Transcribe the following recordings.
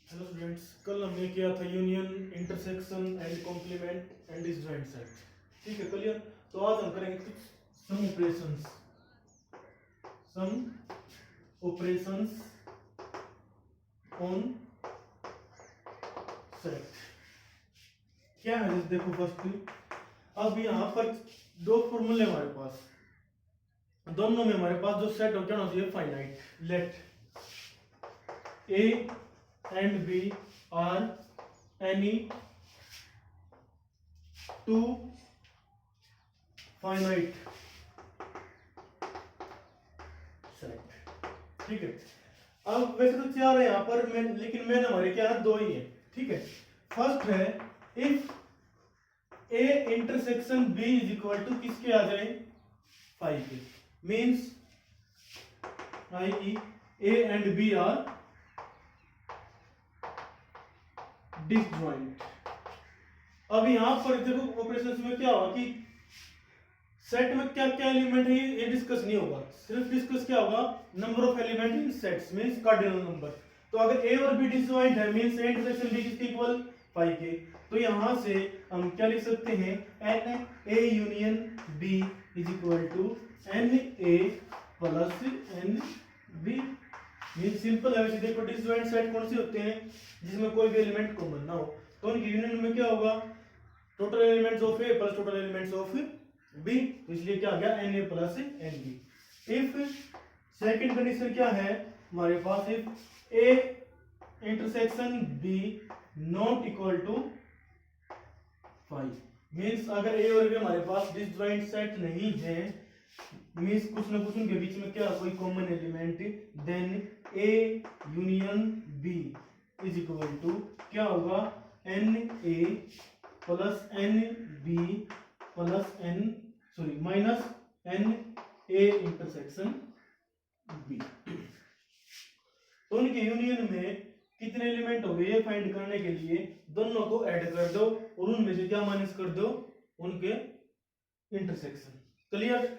Hello students, कल हमने किया था union, intersection and complement and disjoint set. ठीक है, क्लियर। तो आज हम करेंगे कुछ सम ऑपरेशंस ऑन सेट। क्या है जैसे देखो, फर्स्ट अब यहाँ पर दो फॉर्मूले हमारे पास, दोनों में हमारे पास जो सेट हो क्या होना चाहिए, finite. Let A and B are any two finite set. ठीक है, अब वैसे तो चार है यहाँ पर, लेकिन मैंने हमारे क्या है, दो ही है। ठीक है, फर्स्ट है if A intersection B is equal to किसके आ जाए, 5 के। Means I A and B are disjoint. अब यहां पर देखो ऑपरेशंस में क्या होगा कि सेट में क्या क्या एलिमेंट है ये डिस्कस नहीं होगा, सिर्फ डिस्कस क्या होगा, number of element in sets means cardinal number. तो अगर ए और बी डिसजॉइंट है मींस ए इंटरसेक्शन बी किसके इक्वल, 5 के। तो यहां से हम क्या लिख सकते हैं, n A union B is equal to n A plus n B. Means simple है। वैसे देखो डिसजॉइंट सेट कौन से होते हैं, जिसमें कोई भी एलिमेंट कॉमन ना हो। तो उनकी यूनियन में क्या होगा, total elements of A plus total elements of B. तो इसलिए क्या आ गया, n A plus n B. If second condition क्या है हमारे पास, if A intersection B not equal to 5। Means अगर ए और बी हमारे पास डिसजॉइंट सेट नहीं है, मींस कुछ ना कुछ उनके बीच में क्या कोई common element, then A union B is equal to क्या होगा, n A plus n B plus n sorry minus n A intersection B. तो उनके यूनियन में कितने एलिमेंट हो गए ये फाइंड करने के लिए दोनों को ऐड कर दो और उनमें से क्या माइनस कर दो, उनके इंटरसेक्शन। क्लियर।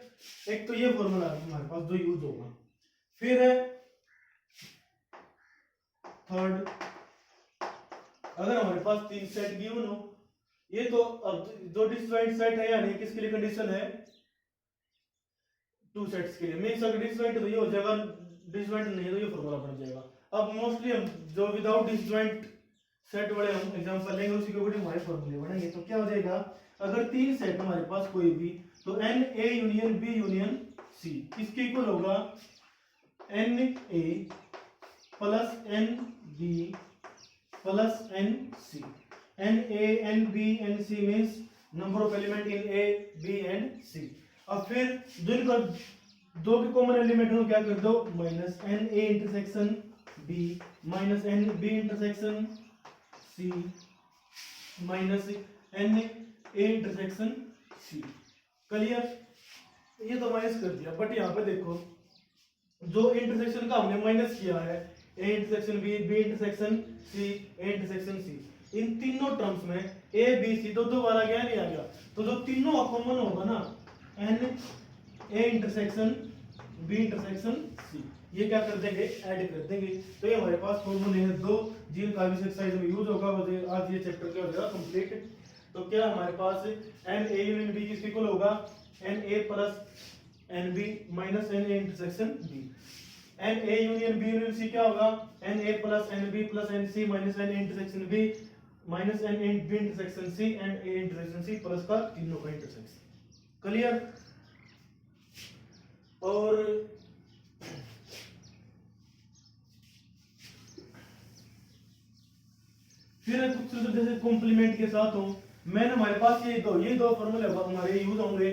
एक तो ये फॉर्मूला हमारे पास जो यूज होगा। फिर है थर्ड, अगर हमारे पास 3 सेट गिवन हो, ये तो अब जो डिसजॉइंट सेट है यानी किसके लिए कंडीशन है, 2 सेट्स के लिए। मींस अगर डिसजॉइंट तो ये हो जाएगा, डिसजॉइंट नहीं है तो ये फॉर्मूला बन जाएगा। अब मोस्टली हम जो विदाउट डिसजॉइंट सेट वाले हम एग्जांपल लेंगे उसी के अकॉर्डिंग हमारे फॉर्मूले बनेंगे। तो क्या हो जाएगा, अगर 3 सेट हमारे पास कोई भी, तो n A union B union C किसके इक्वल होगा, n A plus n B plus n C. N A n B n C means number of element in A B and C. अब फिर जिनका दो के कॉमन एलिमेंट हो क्या कर दो, minus n A intersection B minus n B intersection C minus n A intersection C. Clear. ये तो माइनस कर दिया, बट यहाँ पे देखो जो इंटरसेक्शन का हमने माइनस किया है, A intersection B B intersection C A intersection C, इन तीनों टर्म्स में ए बी सी दो बार आ गया नहीं आ गया। तो जो तीनों कॉमन होगा ना, n A intersection B intersection C, ये क्या कर देंगे, ऐड कर देंगे। तो ये हमारे पास फॉर्मूले हैं दो जिनका भी एक्सरसाइज में यूज होगा। आज ये चैप्टर क्या हो जाएगा कंप्लीट। तो क्या हमारे पास एन ए यूनियन बी किसके इक्वल होगा, n A plus n B minus n A intersection B. N A union B union C क्या होगा, n A plus n B plus n C minus n A intersection B minus n A B intersection C and A intersection C plus का तीनों का intersection. Clear. और फिर कुछ जैसे complement के साथ हो, मैंने हमारे पास ये दो फॉर्मूले हमारे यूज होंगे।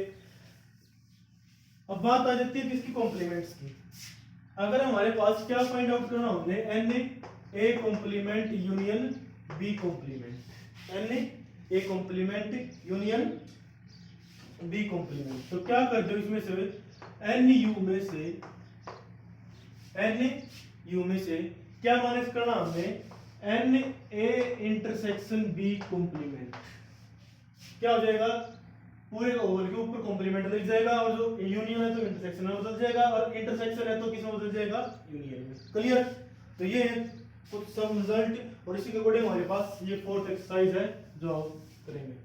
अब बात आ जाती है किसकी, कॉम्प्लीमेंट्स की। अगर हमारे पास क्या फाइंड आउट करना हमने, n A complement union B complement, n A complement union B complement. तो क्या कर दो, इसमें से एन यू में से क्या माइनस करना हमने, n A intersection B complement. क्या हो जाएगा, पूरे ओवल के ऊपर कॉम्प्लीमेंट लग जाएगा, और जो यूनियन है तो इंटरसेक्शन में बदल जाएगा, और इंटरसेक्शन है तो किस में बदल जाएगा, यूनियन में। क्लियर। तो ये है कुछ सम रिजल्ट, और इसी के अकॉर्डिंग हमारे पास ये फोर्थ एक्सरसाइज है जो हम करेंगे।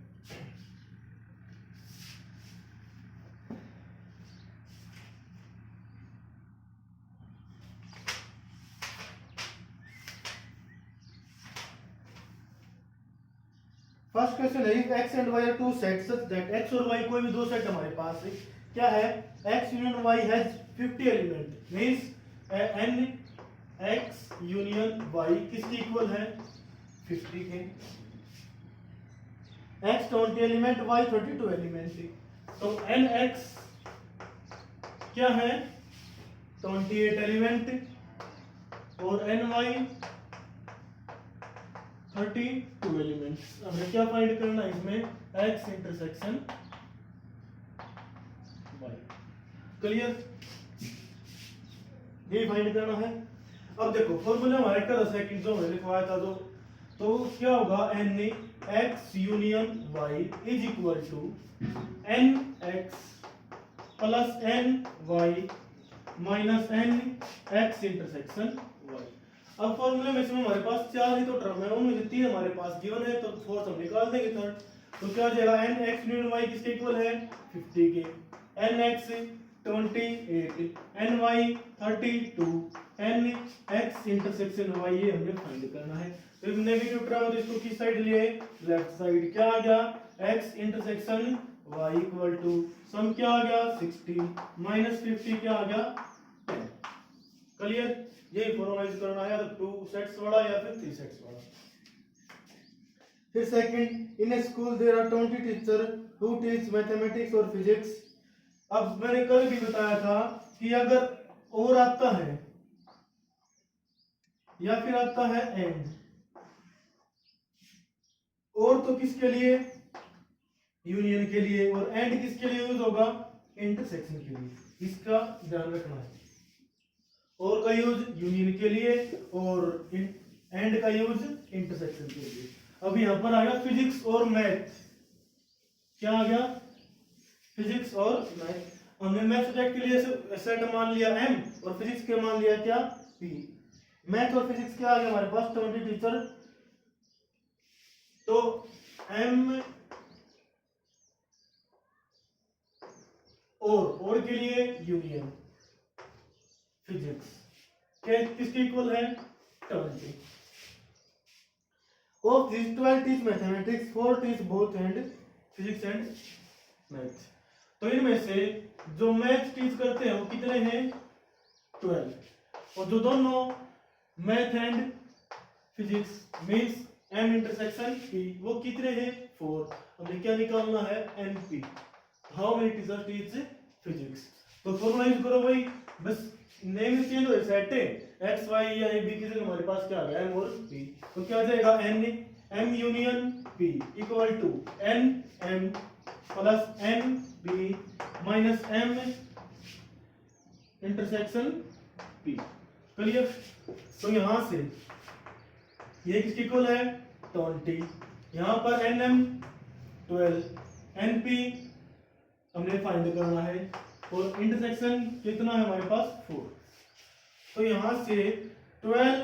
फर्स्ट क्वेश्चन है, if x and y are two sets such that x और y कोई भी दो सेट हमारे पास है, क्या है, x union y has 50 element, means n x union y किसके इक्वल है, 50 के। x 20 एलिमेंट, y 32 एलिमेंट है, तो n x क्या है, 28 एलिमेंट, और n y 32 एलिमेंट्स। हमें क्या फाइंड करना है इसमें, x इंटरसेक्शन y। क्लियर, ये फाइंड करना है। अब देखो फॉर्मूला हमारे का सेकंड जो मैंने लिखवाया था, तो क्या होगा, n x union y is equal to n x plus n y minus n x intersection y। अब फॉर्मूले में इसमें हमारे पास चार ही तो टर्म है, उनमें से तीन हमारे पास गिवन है, तो फोर्थ हम निकाल देंगे थर्ड। तो क्या हो जाएगा, n x यूनियन y किसके इक्वल है, 50 के, n x 28, n y 32, n x intersection y, ये हमने फाइंड करना है। तो नेगेटिव टर्म है तो इसको किस साइड लिए, लेफ्ट साइड। क्या आ गया, x intersection y equal to सम क्या आ गया 60 माइनस 50 क्या आ गया 10। क्लियर, यही फॉर्मलाइज करना है, तो 2 सेट्स वाला या फिर 3 सेट्स वाला। फिर second, in a school there are 20 teacher who teach mathematics और फिजिक्स। अब मैंने कल भी बताया था कि अगर और आता है या फिर आता है एंड, और तो किसके लिए, यूनियन के लिए, और एंड किसके लिए यूज होगा, इंटरसेक्शन के लिए। इसका ध्यान रखना है, और का यूज यूनियन के लिए और एंड का यूज इंटरसेक्शन के लिए। अब यहाँ पर आ गया फिजिक्स और मैथ, क्या आ गया, फिजिक्स और मैथ। हमने मैथ सब्जेक्ट के लिए सेट मान लिया m और फिजिक्स के मान लिया क्या p। मैथ और फिजिक्स क्या आ गया हमारे पास, 20 टीचर, तो m और के लिए यूनियन फिजिक्स के किसके इक्वल है, 20। Of these 12 teach mathematics, 4 teach both and physics and math। तो इनमें से जो मैथ टीच करते हैं वो कितने हैं, 12, और जो दोनों math and physics means m intersection p, वो कितने हैं, 4। हमें क्या निकालना है, np, how many teachers teach physics. तो फॉर्मलाइज करो भाई, बस नेम चेंज हो, सेट है x y या a b की जगह हमारे पास क्या आ गया, m और p। तो क्या आ जाएगा, n m union p equal to n m plus n p minus m intersection p। Clear, तो यहां से ये किसके इक्वल है, 20, यहां पर n m 12, n p हमने फाइंड करना है, और इंटरसेक्शन कितना है हमारे पास, 4। तो यहां से 12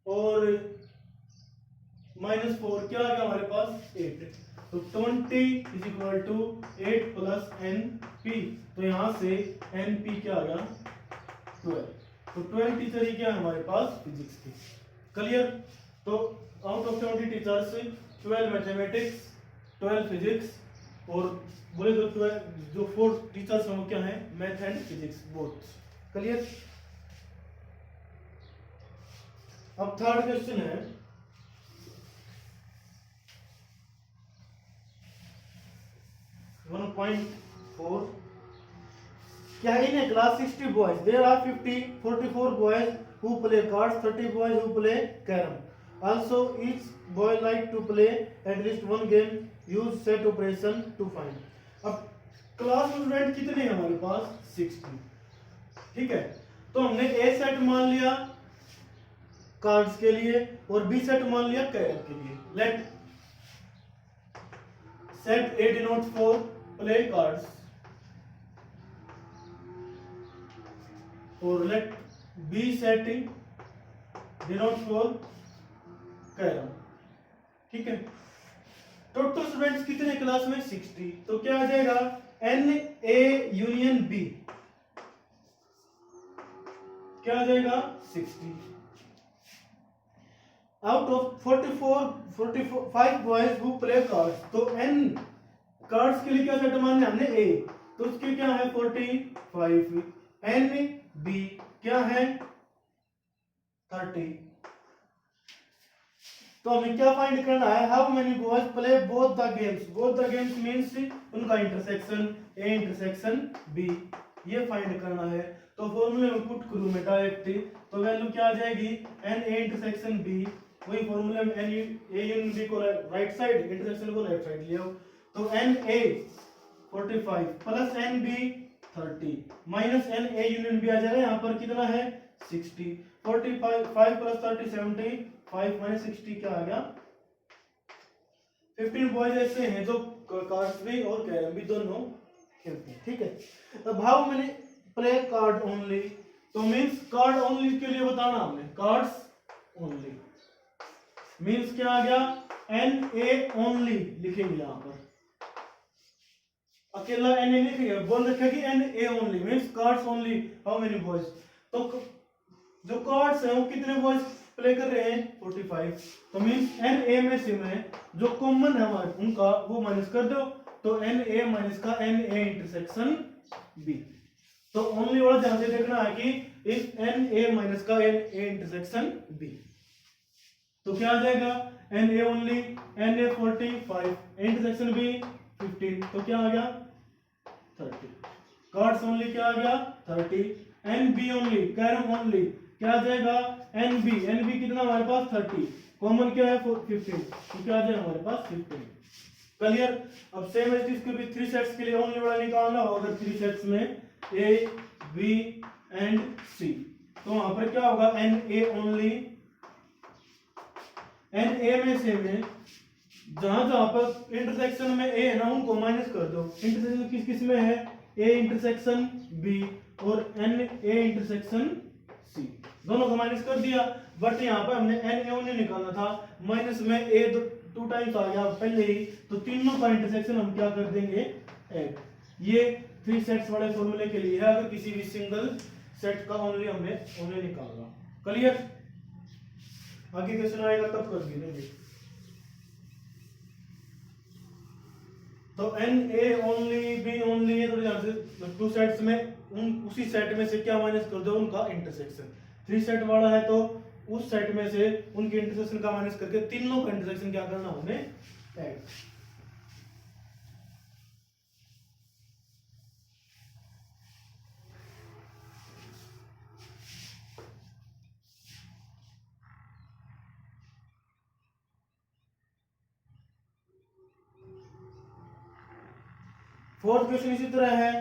और माइनस 4 क्या आ गया हमारे पास, 8। तो 20 is equal to 8 plus n P, तो यहां से एन पी क्या आ गया, 12। तो 12 टीचर ही क्या है हमारे पास, फिजिक्स की। क्लियर, तो out of 20 teachers 12 mathematics, 12 physics, और बोले तो 12 जो 4 टीचर्स हैं वो क्या है, math and physics both. Clear, अब थर्ड क्वेश्चन है, वन 1.4, क्या इन a class 60 boys there are 44 boys who play cards, 30 boys who play carom, also each boy like to play at least one game, use set operation to find। अब class में student कितने हैं हमारे पास, 60। ठीक है, तो हमने ए सेट मान लिया कार्ड्स के लिए और बी सेट मान लिया कैरम के लिए। Let set A denote for play cards, और let B set denote for carrom, ठीक है। टोटल स्टूडेंट्स कितने क्लास में 60, तो क्या आ जाएगा एन ए यूनियन बी, क्या आ जाएगा 60। Out of 45 boys who play cards, तो एन कार्ड्स के लिए क्या सेट मानना है हमने ए, तो उसके क्या है 45, एन बी क्या है 30। तो हमें क्या फाइंड करना है, how many boys play both the games, both the games means उनका इंटरसेक्शन ए इंटरसेक्शन बी, ये फाइंड करना है। तो फॉर्मूले में पुट करूं मैं डायरेक्टली, तो वैल्यू क्या आ जाएगी एन ए इंटरसेक्शन बी, वही फॉर्मूले में एन ए यूनियन बी को राइट साइड इंटरसेक्शन को लेफ्ट साइड लिया, तो n A 45 plus n B 30 minus n A union B आ जाएगा यहाँ पर कितना है 60, 45 5 प्लस 30 70, 5 माइनस 60 क्या आ गया 15 बॉयज ऐसे हैं जो कार्ड्स भी और कैरम भी दोनों खेलते हैं, ठीक है। अब how many play card only, तो मींस कार्ड ओनली के लिए बताना हमने, कार्ड्स ओनली मींस क्या आ गया एन ए ओनली लिखेंगे यहाँ पर, अकेला एन ए लिखेंगे, बोल रखा कि n A only means cards only how many boys, तो जो कार्ड्स हैं वो कितने बॉयज प्ले कर रहे हैं 45, तो मींस एन ए में से में जो कॉमन है हमारे उनका वो माइनस कर दो, तो एन ए माइनस का एन ए इंटरसेक्शन बी, तो ओनली वाला ध्यान से देखना है कि इस एन ए माइनस का एन ए इंटरसेक्शन बी, तो क्या आ जाएगा n A only n A 45 intersection B 15, तो क्या आ गया 30, कार्ड्स ओनली क्या आ गया 30, n B only carrom only क्या आ जाएगा एन बी कितना हमारे पास 30, कॉमन क्या है 15, तो क्या आ जाएगा हमारे पास 15, क्लियर। अब सेम एज इसके भी 3 सेट्स के लिए ओनली वाला निकालना होगा, अगर 3 सेट्स में ए बी एंड सी, तो वहां पर क्या होगा n A only, n A में से में जहां जहां पर इंटरसेक्शन में ए है ना उनको माइनस कर दो, इंटरसेक्शन किस किस में है ए इंटरसेक्शन बी और एन ए इंटरसेक्शन सी, दोनों को माइनस कर दिया, बट यहाँ पर हमने एन ए ओनली निकालना था, माइनस में ए 2 टाइम्स आ गया पहले ही, तो तीनों का इंटरसेक्शन हम क्या कर देंगे ऐड, ये 3 सेट्स वाले फॉर्मूले के लिए है, अगर किसी भी सिंगल सेट का ओनली हमें ओनली निकालना, क्लियर। आगे क्वेश्चन आएगा तब कर देंगे, तो n A only B only है, तो ध्यान से 2 सेट्स में उसी सेट में से क्या माइनस कर दो उनका इंटरसेक्शन, 3 सेट वाला है तो उस सेट में से उनके इंटरसेक्शन का माइनस करके तीनों का इंटरसेक्शन क्या करना हमने ऐड। फोर्थ क्वेश्चन इसी तरह है,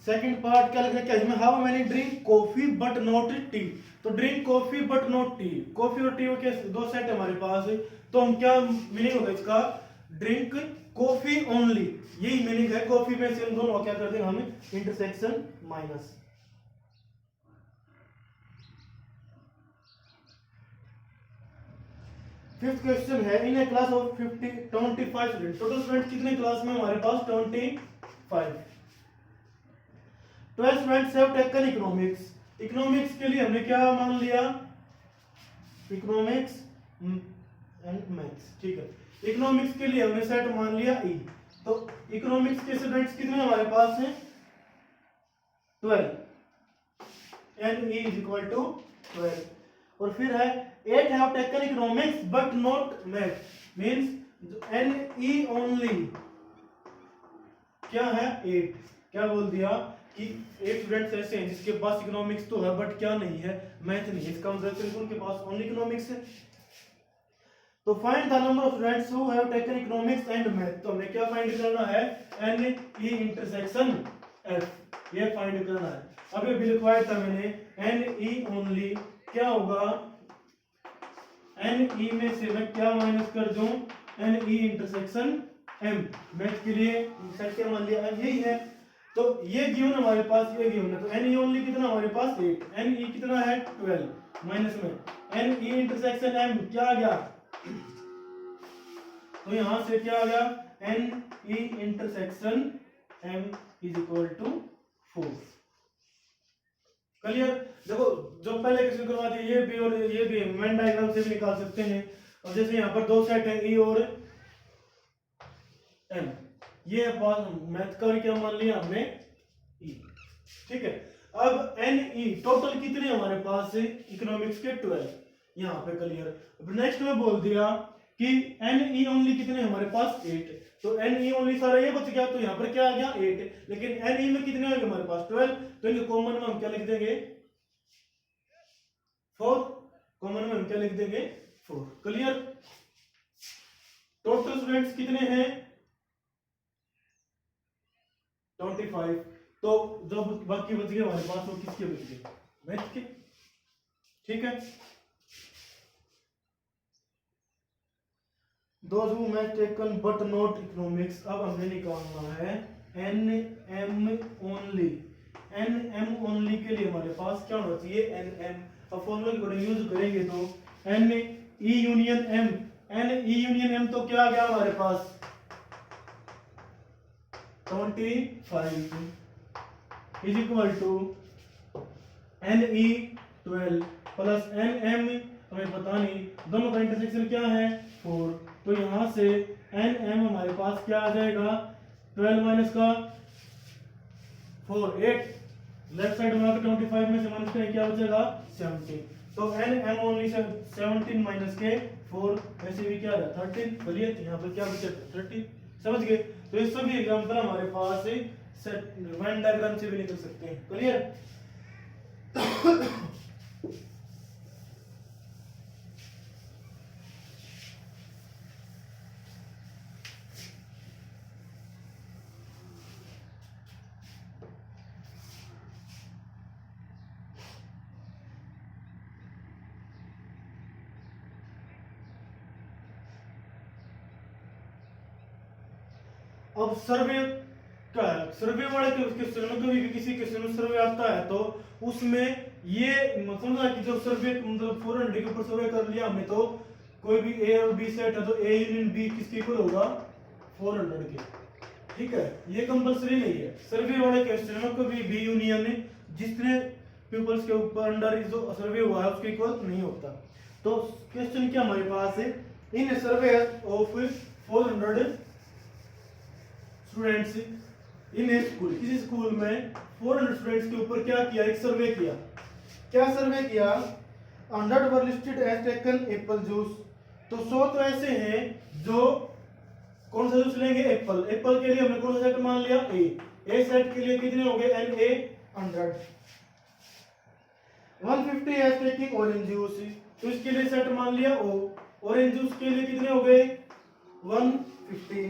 सेकंड पार्ट क्या लिख रखा है इसमें, how many drink coffee but not tea, तो drink coffee but not tea, coffee और टी के 2 सेट है हमारे पास, तो हम क्या मीनिंग होगा इसका ड्रिंक कॉफी ओनली, यही मीनिंग है, कॉफी में से हम दोनों क्या कर देंगे हम इंटरसेक्शन माइनस। फिफ्थ क्वेश्चन है, in a class of 25 student, total student कितने क्लास में हमारे पास 25, 12 students have taken economics, economics के लिए हमने क्या मान लिया इकोनॉमिक्स एंड मैथ्स, ठीक है, इकोनॉमिक्स के लिए हमने सेट मान लिया ई, तो इकोनॉमिक्स के स्टूडेंट्स कितने हमारे पास हैं 12, n E is equal to 12, और फिर है 8 have taken economics but not math, means n E only क्या है 8, क्या बोल दिया कि 8 स्टूडेंट्स ऐसे हैं जिसके पास इकोनॉमिक्स तो है बट क्या नहीं है मैथ नहीं है, इसका मतलब उनके पास ओनली इकोनॉमिक्स है। तो find the number of students who have taken economics and math, तो हमें क्या फाइंड करना है एन ई इंटरसेक्शन एफ, ये फाइंड करना है। अब ये भी लिखवाया था मैंने एन ई ओनली क्या होगा एन ई में से मैं क्या माइनस कर दूं n E intersection M, math के लिए सेट क्या मान लिया एम यही है, तो ये गिवन हमारे पास, ये गिवन है, तो एन ई ओनली कितना हमारे पास 8, एन ई कितना है 12 माइनस में एन ई इंटरसेक्शन एम क्या आ गया, तो यहां से क्या आ गया n E intersection M is equal to 4। Clear. देखो जो पहले क्वेश्चन करवा दिए ये भी और ये भी वेन डायग्राम से भी निकाल सकते हैं। अब जैसे यहाँ पर दो सेट है ई और एम, ये पास मैथ का क्या मान लिया हमने ई, ठीक है। अब एन ई टोटल कितने हमारे पास है इकोनॉमिक्स के 12 यहाँ पे क्लियर। अब नेक्स्ट में बोल दिया कि एन ई ओनली कितने हमारे पास 8, तो एन ई ओनली सारा ये बच गया, तो यहाँ पर क्या आ गया 8, लेकिन एन ई में कितने होंगे हमारे पास 12, तो इनके कॉमन में हम क्या लिख देंगे 4, कॉमन में हम क्या लिख देंगे 4। क्लियर। टोटल स्टूडेंट्स कितने हैं 25, तो जो बाकी बच गए हमारे पास वो किसके बच गए मैथ के, ठीक है। Those who have taken but not economics, अब हमने निकालना है n M only. N M only के लिए हमारे पास क्या होना चाहिए एन एम, अब फॉर्मूला के अकॉर्डिंग यूज करेंगे तो n E union M, n E union M तो क्या आ गया हमारे पास 25 is equal to n E 12 plus n M हमें पता नहीं, दोनों का इंटरसेक्शन क्या है 4, तो यहां से एन एम हमारे पास क्या आ जाएगा 12 माइनस का 4 8, लेफ्ट साइड में 25 में से माइनस करें क्या बचेगा 17, तो एन एम ओनली 17 माइनस के 4 वैसे भी क्या है 13। बोलिए यहाँ पर क्या बचेगा 13, समझ गए। तो ये सभी एग्जांपल हमारे पास वेन डायग्राम से भी निकल सकते हैं। क्लियर। अब सर्वे क्या है, सर्वे वाले क्वेश्चन में कभी भी किसी क्वेश्चन में सर्वे आता है तो उसमें ये समझना कि जब सर्वे मतलब 400 के ऊपर सर्वे कर लिया हमने, तो कोई भी ए और बी सेट है तो ए यूनियन बी किसके इक्वल होगा 400 के, ठीक है। ये कंपलसरी नहीं है, सर्वे वाले क्वेश्चन में कभी भी यूनियन जितने पीपल्स के ऊपर अंडर जो सर्वे हुआ है उसके इक्वल नहीं होता। तो क्वेश्चन क्या हमारे पास है, in survey of 400 students in a school, किसी स्कूल में 400 स्टूडेंट्स के ऊपर क्या किया एक सर्वे किया, क्या सर्वे किया 100 were listed as taken apple juice, तो 100 तो ऐसे हैं जो कौन सा जूस लेंगे एप्पल, एप्पल के लिए हमने कौन सा सेट मान लिया ए सेट के लिए कितने हो गए n A 100, 150 as taking orange juice, तो इसके लिए सेट मान लिया ओ, ऑरेंज जूस के लिए कितने हो गए 150,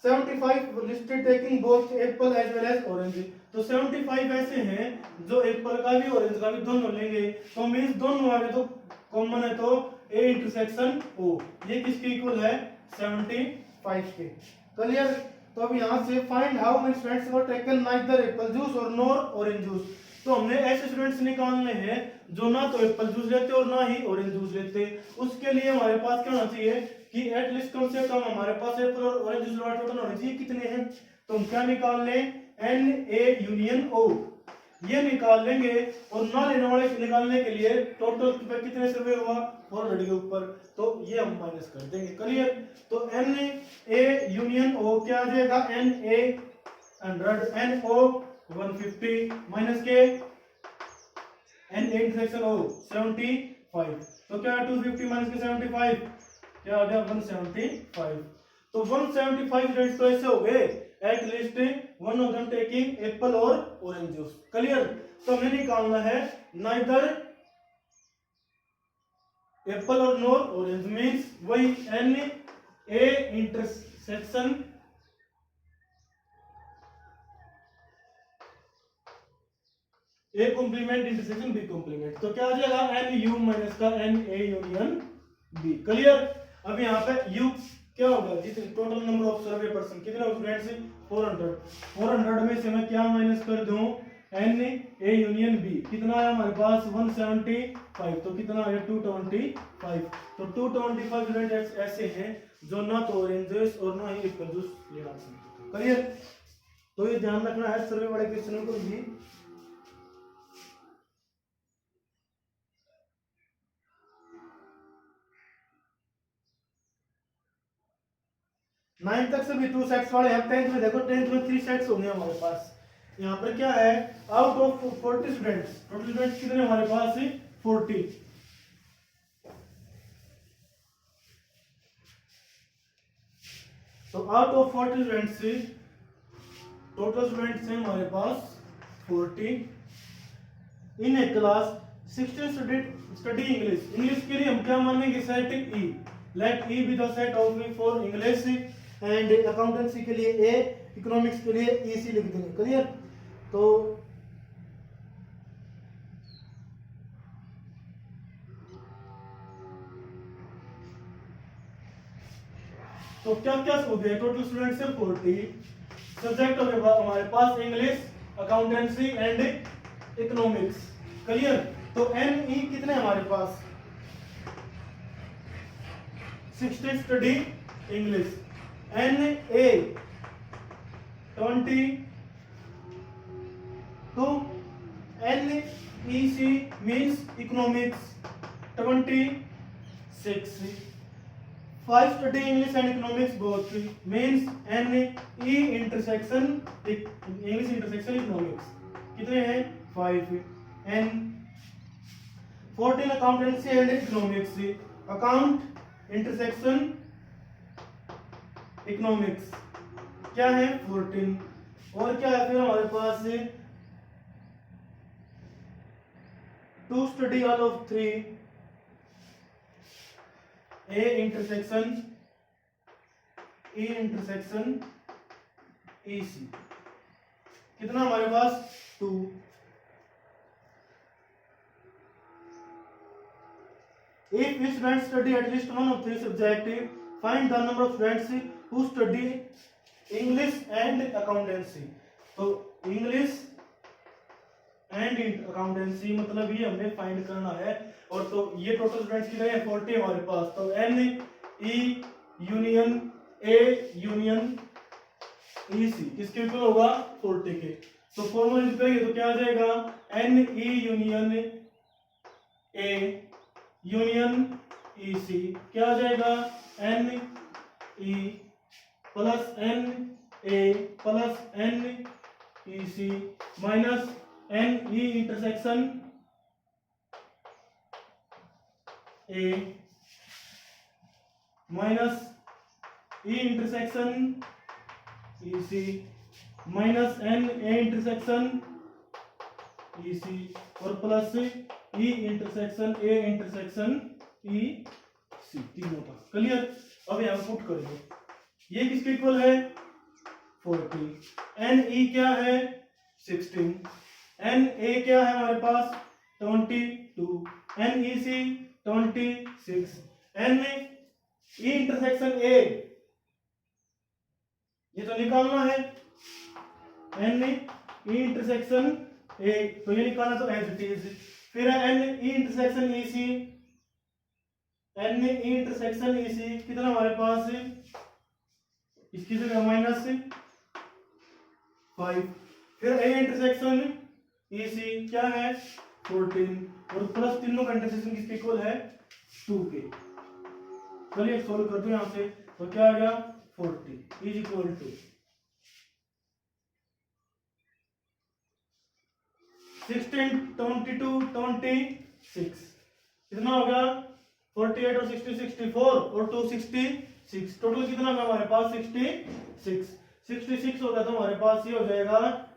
75 listed taking both apple as well as orange, तो 75 ऐसे हैं जो एप्पल का भी ऑरेंज का भी दोनों लेंगे, तो मींस दोनों आ गए तो कॉमन है, तो ए इंटरसेक्शन ओ ये किसके इक्वल है 75 के। क्लियर। तो अब यहां से find how many students were taken neither Apple juice और नॉर ऑरेंज जूस, तो हमने ऐसे स्टूडेंट्स निकालने हैं जो ना तो एप्पल जूस लेते और ना ही ऑरेंज जूस लेते। उसके लिए हमारे पास क्या होना चाहिए कि एटलीस्ट कम से कम हमारे पास एप्पल और ऑरेंज जूस टोटल होने चाहिए कितने हैं, तो हम क्या निकाल लें एन ए यूनियन ओ ये निकाल लेंगे, और ना लेने वाले निकालने के लिए टोटल कितने सर्वे हुआ 400 के ऊपर, तो ये हम माइनस कर देंगे। क्लियर। तो एन ए यूनियन ओ क्या आ जाएगा n A 100 n O 150 minus के एन ए इंटरसेक्शन ओ 75, तो क्या 250 माइनस के 75 क्या आ गया 175, तो 175 स्टूडेंट्स तो ऐसे हो गए at least one of them taking apple और ऑरेंज जूस। क्लियर। तो हमें निकालना है नाइदर एप्पल और नॉर ऑरेंज, मींस वही n A intersection A complement intersection B complement, तो क्या आ जाएगा एन यू माइनस का n A union B. Clear. अब यहाँ पे यू क्या होगा जितने total number of survey person कितने स्टूडेंट्स 400 में से मैं क्या माइनस कर दूं, एन ए यूनियन बी, कितना है हमारे पास 175, तो कितना है 225। तो 225 स्टूडेंट ऐसे हैं जो ना तो ऑरेंजेस और ना ही एप्पल जूस लेना चाहिए। क्लियर? तो ये ध्यान रखना है सर्वे वाले क्वेश्चनों को भी। 9 तक सभी 2 सेट्स वाले हैं। 10th में देखो, 10th में 3 सेट्स होंगे हमारे पास। यहाँ पर क्या है, out of 40 students, total students कितने हमारे पास है 40। तो out of 40 students total students हैं हमारे पास 40। In a class 16 student study English. English के लिए हम क्या मानेंगे, set E. Let E be the set of me for English and accountancy के लिए ए, इकोनॉमिक्स के लिए ईसी लिख देंगे। क्लियर? तो क्या क्या हो गए, टोटल स्टूडेंट्स है 40। सब्जेक्ट हो गए हमारे पास English, accountancy and economics. Clear? तो एन ई कितने हमारे पास 16 स्टडी इंग्लिश, एन ए 20, तो n E C means economics 26। 5 study English and economics both means N E intersection English intersection economics कितने हैं 5। N 14 accountancy and economics, account intersection economics क्या है 14। और क्या है फिर हमारे पास 2 study all of 3 A intersection E intersection EC कितना हमारे पास 2। If students study at least one of 3 subjects, find the number of students who study English and accountancy। तो English एंड अकाउंटेंसी मतलब ये हमने फाइंड करना है। और तो ये टोटल स्टूडेंट्स कितने हैं 40 हमारे पास। तो n E union A union E C किसके इक्वल होगा 40 के। तो फॉर्मूला यूज करेंगे तो क्या आ जाएगा, n E union A union E C क्या आ जाएगा, n E plus n A plus n E C minus n E intersection A minus E intersection E C minus n A intersection E C और plus E intersection A intersection E C, तीनों का। Clear? अब यहां put करेंगे, ये किसके equal है 40। N E क्या है 16, एन ए क्या है हमारे पास 22, n E C 26, n E intersection A ये तो निकालना है, एन ई इंटरसेक्शन ए तो ये निकालना तो एज इट इज। फिर एन ई इंटरसेक्शन ई सी, एन ई इंटरसेक्शन ई सी कितना हमारे पास है, इसकी जगह माइनस 5। फिर ए इंटरसेक्शन ई सी क्या है 14 और प्लस तीनों का इंटरसेक्शन किसके इक्वल है 2 के। चलिए सोल्व कर दो यहां से, तो क्या आ गया 40 इज इक्वल टू 16 22 26 कितना हो गया 48 और 60 64 और 2 66, टोटल कितना होगा हमारे पास 66 होगा। तो हमारे पास ये हो जाएगा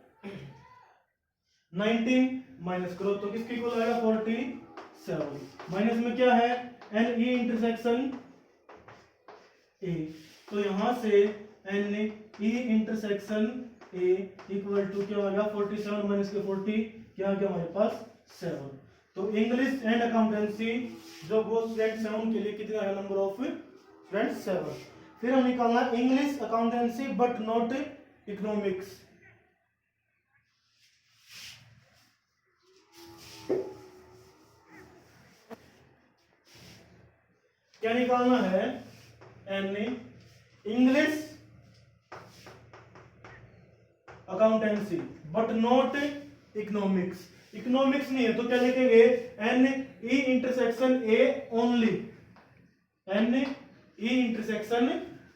19 माइनस करो तो किसके इक्वल आएगा 47। माइनस में क्या है एन ई इंटरसेक्शन ए, तो यहां से n E intersection A equal to क्या होगा 47 माइनस के 40 क्या आ गया हमारे पास 7। तो इंग्लिश एंड अकाउंटेंसी जो वो स्टूडेंट्स हैं उनके लिए कितना है नंबर ऑफ स्टूडेंट्स 7। फिर हम निकालना English accountancy but not economics. क्या निकालना है? N English accountancy but not economics. Economics नहीं है तो क्या लिखेंगे? N E intersection A only, n E intersection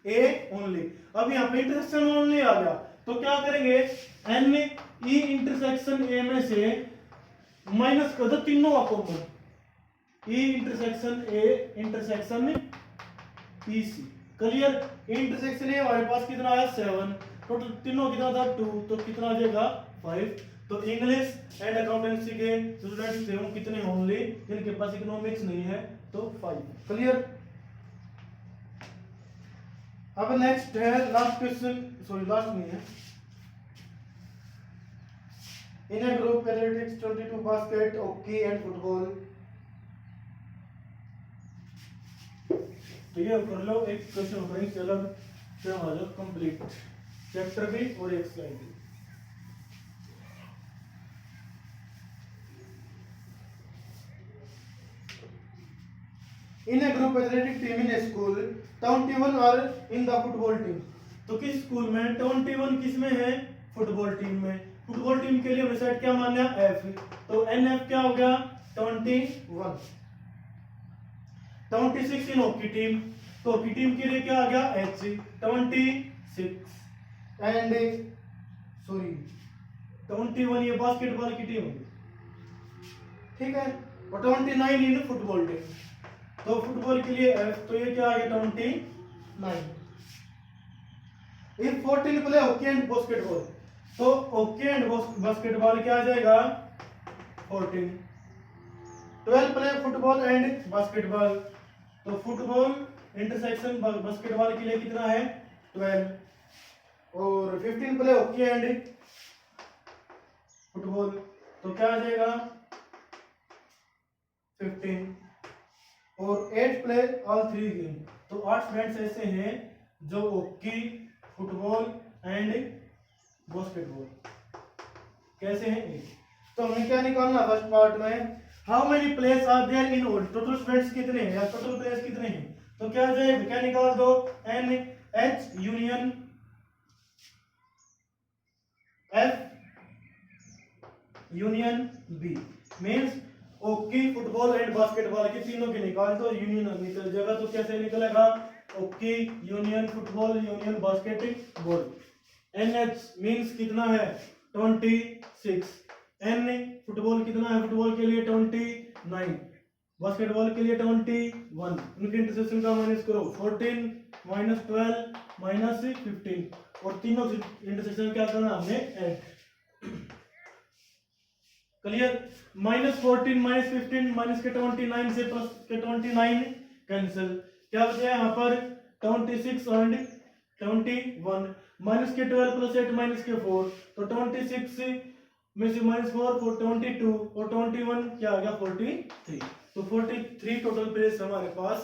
A only. अब यहाँ पे इंटरसेक्शन ओनली आ गया तो क्या करेंगे? एन ई इंटरसेक्शन ए में से माइनस कर दो तीनों का common, E intersection A intersection E C. Clear? Intersection A हमारे पास कितना आया? 7, टोटल तीनों कितना था? 2, तो कितना आ जाएगा? 5। तो इंग्लिश एंड अकाउंटेंसी के स्टूडेंट्स थे वो कितने? ओनली, जिनके पास इकोनॉमिक्स नहीं है तो 5। क्लियर? अब नेक्स्ट है लास्ट क्वेश्चन, सॉरी लास्ट नहीं है। In a group athletics 22 basket, hockey and football. तो ये कर लो, एक क्वेश्चन होगा इससे अलग, फिर हमारा कंप्लीट चैप्टर भी और एक स्लाइड भी। In a group athletic team in a school 21 are in the football team. तो किस स्कूल में 21 किस में है? फुटबॉल टीम में। फुटबॉल टीम के लिए हमने सेट क्या मान लिया? एफ। तो एन एफ क्या हो गया? 21। 26 इन हॉकी टीम, तो हॉकी टीम के लिए क्या आ गया? एच 26। एंड सॉरी 21 ये बास्केटबॉल की टीम होगी, ठीक है। और 29 इन फुटबॉल टीम, तो फुटबॉल के लिए एफ, तो ये क्या आ गया? 29। If 14 play hockey and basketball, तो हॉकी एंड बास्केटबॉल क्या आ जाएगा? 14। 12 प्ले फुटबॉल एंड बास्केटबॉल, तो फुटबॉल इंटरसेक्शन बास्केटबॉल के लिए कितना है? 12। और 15 प्ले हॉकी एंड फुटबॉल, तो क्या आ जाएगा? 15। और 8 प्ले ऑल 3 गेम, तो 8 स्टूडेंट्स ऐसे हैं जो हॉकी, फुटबॉल एंड बास्केटबॉल कैसे हैं? 8। तो हमें क्या निकालना? फर्स्ट पार्ट में how many players are there in all, total students कितने हैं या टोटल प्लेयर्स कितने हैं? तो क्या आ जाएगा? क्या निकाल दो? N H union F union B, means hockey, football and basketball के तीनों के निकाल दो, यूनियन निकल जाएगा। तो कैसे निकलेगा? Hockey union football union basketball. N H means कितना है? 26। एन फुटबॉल कितना है? फुटबॉल के लिए 29, बास्केटबॉल के लिए 21। उनके इंटरसेक्शन का माइनस करो, 14 माइनस 12 माइनस 15, और तीनों इंटरसेक्शन क्या करना? हमने ऐड। क्लियर? -14 -15 माइनस के 29 से प्लस के 29 कैंसिल, क्या बचा यहाँ पर? 26 एंड 21। माइनस के 12 प्लस 8 माइनस के 4, तो 26 में से -4 4 22, और 21 क्या आ गया? 43। तो 43 टोटल प्लेयर्स हमारे पास।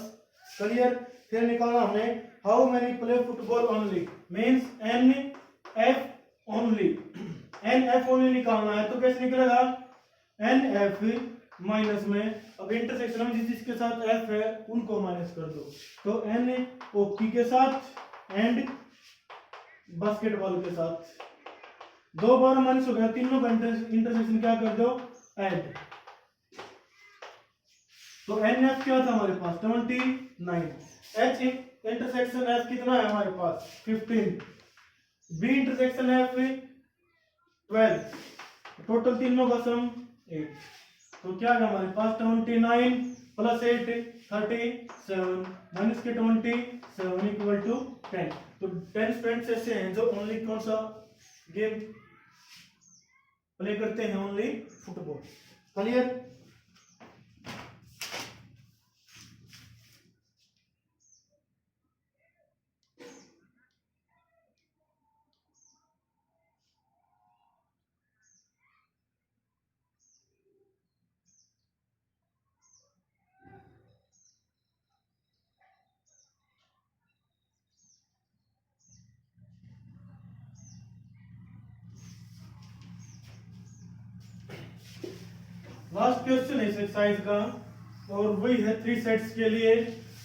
क्लियर? फिर निकालना हमने how many play football only, means n F only. N F only निकालना है तो कैसे निकलेगा? एन एफ माइनस में, अब इंटरसेक्शन में जिसके साथ एफ है उनको माइनस कर दो, तो एन हॉकी के साथ एंड बास्केटबॉल के साथ, 2 बार माइनस हो गया, तीनों का इंटरसेक्शन क्या कर दो? ऐड। तो एन एफ क्या था हमारे पास? 29। एच इंटरसेक्शन एफ कितना है हमारे पास? 15। बी इंटरसेक्शन एफ 12, टोटल तीनों का सम 8। तो क्या है हमारे पास? 29 प्लस 8 37, माइनस के 27 इक्वल टू 10। तो 10 स्टूडेंट्स ऐसे हैं जो ओनली कौन सा गेम प्ले करते हैं? Only football. Clear? Last question है इस एक्सरसाइज का और वही है 3 सेट्स के लिए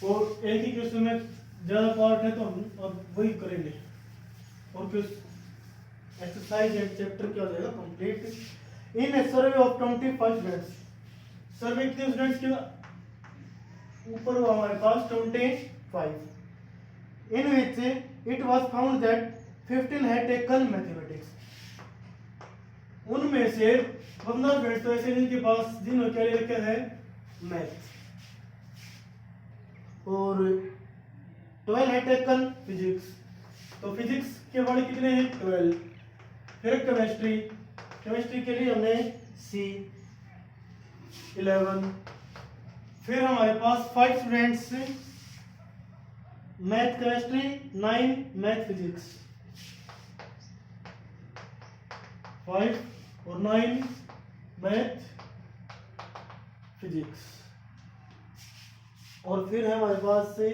और एक ही क्वेश्चन में ज्यादा पार्ट है तो हम अब वही करेंगे और क्वेश्चन एक्सरसाइज एंड चैप्टर क्या हो जाएगा complete. In a survey of 25 students, survey कितने स्टूडेंट्स के ऊपर हुआ हमारे पास 25, in which it was found that 15 had taken mathematics. उनमें से 15 स्टूडेंट्स तो ऐसे जिनके पास जिन्होंने क्या ले रखा है मैथ, और 12 है टेकन फिजिक्स, तो फिजिक्स के वाले कितने हैं 12। फिर केमिस्ट्री, केमिस्ट्री के लिए हमने सी 11। फिर हमारे पास 5 students math chemistry, 9 math physics, 5 और 9 मैथ फिजिक्स। और फिर है हमारे पास से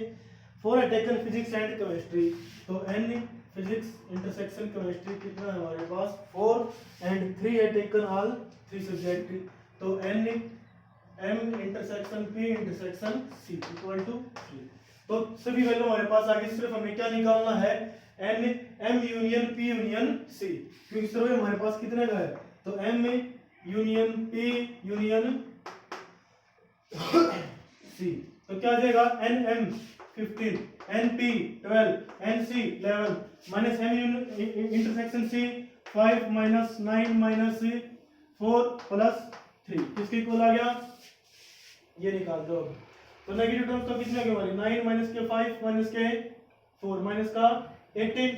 4 है टेकन फिजिक्स एंड केमिस्ट्री, तो एन फिजिक्स इंटरसेक्शन केमिस्ट्री कितना है हमारे पास 4 एंड 3 है टेकन ऑल 3 सब्जेक्ट, तो n M intersection P intersection C equal to 3। तो सभी वैल्यू हमारे पास आगे सिर्फ हमें क्या निकालना है n M union P union C, क्योंकि सर्वे हमारे पास कितने का है, तो M union P union C, तो क्या आ जाएगा n M 15 n P 12 n C 11 minus M intersection C 5 minus 9 minus 4 plus 3 किसके इक्वल आ गया, ये निकाल दो। तो नेगेटिव टर्म्स तो कितने के वाले 9 माइनस के 5 माइनस के 4 माइनस का 18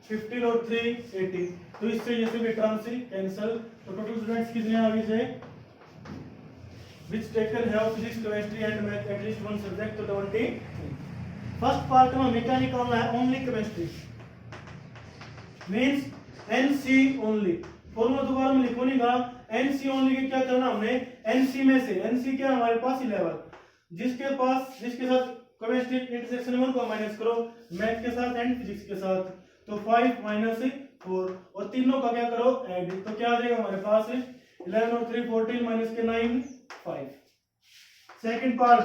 15 और 3 18, तो इससे ये सभी टर्म्स कैंसिल। तो टोटल स्टूडेंट्स कितने आगे से which taken have physics chemistry and math at least one subject to 20। First part में हमें क्या निकालना है only chemistry means NC only, formula दोबारा में लिखो नहीं गा, एनसी ओनली के क्या करना हमने एनसी में से, एनसी क्या हमारे पास 11, जिसके साथ केमिस्ट्री इंटरसेक्शन 1 को माइनस करो मैथ के साथ एंड फिजिक्स के साथ, तो 5 माइनस 4 और तीनों का क्या करो ऐड, तो क्या आ जाएगा हमारे पास 11 और 3 14 माइनस के 9 5। Second part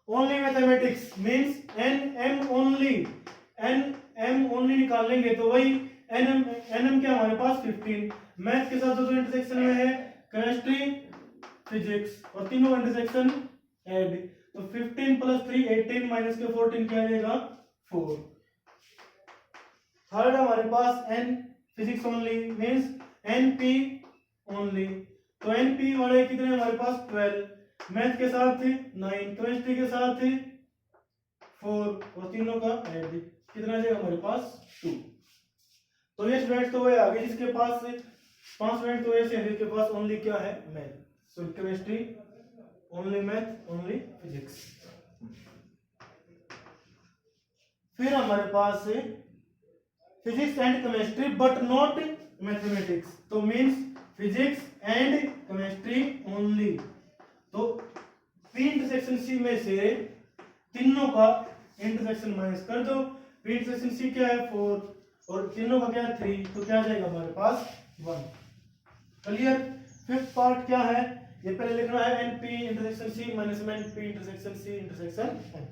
only mathematics means n M only निकाल लेंगे, तो वही एन एम क्या हमारे पास 15, मैथ के साथ जो इंटरसेक्शन में है केमिस्ट्री फिजिक्स और तीनों इंटरसेक्शन ऐड, तो 15 प्लस 3 18 माइनस के 14 क्या आ जाएगा 4। थर्ड हमारे पास n physics only means n P only, तो एन पी वाले कितने हमारे पास 12, मैथ के साथ 9 केमिस्ट्री के साथ 4 और तीनों का ऐड कितना जाएगा हमारे पास 2। तो ये स्टूडेंट तो वो आगे जिसके पास 5 स्टूडेंट तो ऐसे हैं जिसके पास ओनली क्या है math, so chemistry only math only physics. फिर हमारे पास physics and chemistry but not mathematics, तो means physics and chemistry only, तो पी इंटरसेक्शन सी में से तीनों का इंटरसेक्शन माइनस कर दो, पी इंटरसेक्शन सी क्या है 4 और तीनों का क्या है 3, तो क्या आ जाएगा हमारे पास 1। क्लियर। फिफ्थ पार्ट क्या है, ये पहले लिखना है n P intersection C minus n P intersection C intersection n.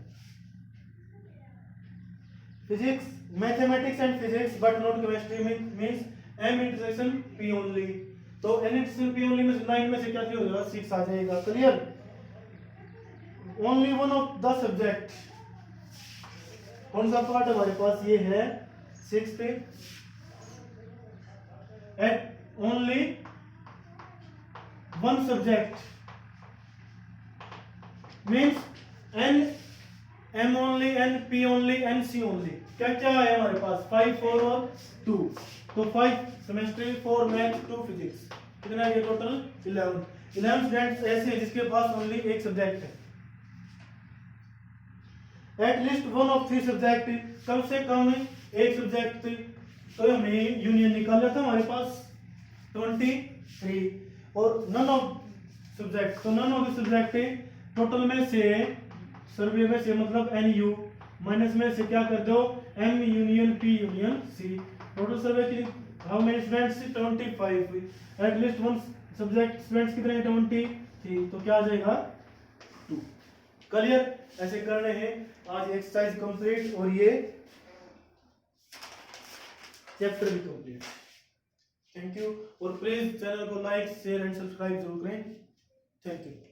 Physics mathematics and physics but not chemistry means M intersection P only, तो एन इंटरसेक्शन पी ओनली में से 9 में से क्या हो जाएगा 6 आ जाएगा। Clear. Only one of the subject, कौन सा पार्ट हमारे पास ये है 6th, at only one subject means n M only n P only n C only, क्या क्या है हमारे पास 5 4 और 2, तो 5 केमिस्ट्री 4 मैथ 2 फिजिक्स, कितना है ये टोटल 11 स्टूडेंट्स ऐसे हैं जिसके पास ओनली एक सब्जेक्ट है, at least one of 3 subject, कम से कम एक सब्जेक्ट, तो हमें यूनियन निकाल था हमारे पास 23 और नन ऑफ सब्जेक्ट, तो नन ऑफ सब्जेक्ट टोटल में से सर्वे में से मतलब एन यू माइनस में से क्या कर दो M union P union C, total survey की how many students 25, at least one subject students कितने हैं 23, तो क्या आ जाएगा 2। क्लियर? ऐसे करने हैं। आज एक्सरसाइज कंप्लीट और ये चैप्टर भी कंप्लीट। Thank you. और प्लीज चैनल को लाइक शेयर एंड सब्सक्राइब जरूर करें। Thank you.